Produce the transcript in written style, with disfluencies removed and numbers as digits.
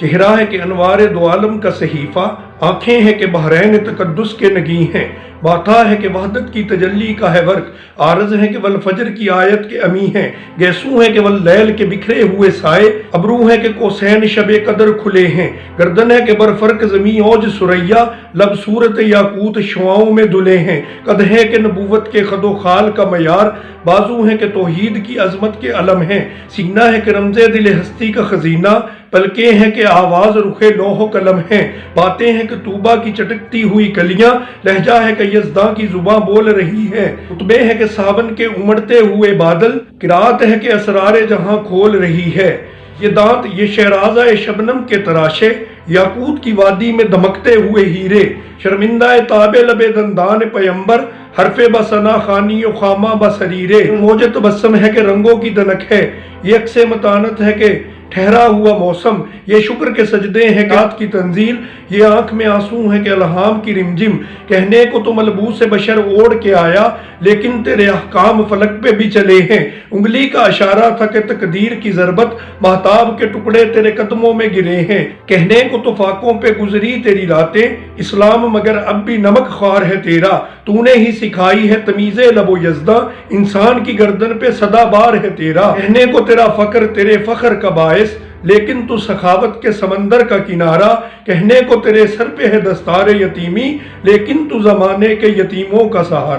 چہرہ ہے کہ انوار دو عالم کا صحیفہ، آنکھیں ہیں کہ بحرین تقدس کے نگیں ہیں، ماتھا ہے کہ وحدت کی تجلی کا ہے ورق، عارض ہے کہ والفجر کی آیت کے امی ہیں، گیسو ہے کہ واللیل کے بکھرے ہوئے سائے، ابرو ہے کہ قوسین شب قدر کھلے ہیں، گردن ہے کہ برفرق زمیں اوج سریا، لب صورت یاقوت شعاؤں میں دلے ہیں، قد ہے کہ نبوت کے خد و خال کا معیار، بازو ہے کہ توحید کی عظمت کے علم ہیں، سینہ ہے کہ رمز دل ہستی کا خزینہ، پلکیں ہیں کہ آواز رخ لوح و قلم ہیں، باتیں ہیں کہ طوبہ کی چٹکتی ہوئی کلیاں، لہجہ ہے کہ یزداں کی زباں بول رہی ہے، خطبے ہیں کہ ساون کے امڑتے ہوئے بادل، قرات ہے کہ اسرار جہاں کھول رہی ہے، یہ دانت یہ شہرازہ شبنم کے تراشے، یاقوت کی وادی میں دمکتے ہوئے ہیرے، شرمندہ تاب لب دندان پیمبر، حرف بسنا خانی و خامہ بسریرے، موج تبسم ہے کہ رنگوں کی دنک ہے، یہ عکس متانت ہے کہ ٹھہرا ہوا موسم، یہ شکر کے سجدے ہیں کہ رات کی تنزیل، یہ آنکھ میں آنسو ہے کہ الہام کی رمجم، کہنے کو تو ملبوس بشر اوڑھ کے آیا، لیکن تیرے احکام فلک پہ بھی چلے ہیں، انگلی کا اشارہ تھا کہ تقدیر کی ضربت، مہتاب کے ٹکڑے تیرے قدموں میں گرے ہیں، کہنے کو تو فاقوں پہ گزری تیری راتیں، اسلام مگر اب بھی نمک خوار ہے تیرا، تو نے ہی سکھائی ہے تمیز لب و یزداں، انسان کی گردن پہ صدا بار ہے تیرا، کہنے کو تیرا فقر تیرے فخر کا باعث، لیکن تو سخاوت کے سمندر کا کنارہ، کہنے کو تیرے سر پہ ہے دستار یتیمی، لیکن تو زمانے کے یتیموں کا سہارا۔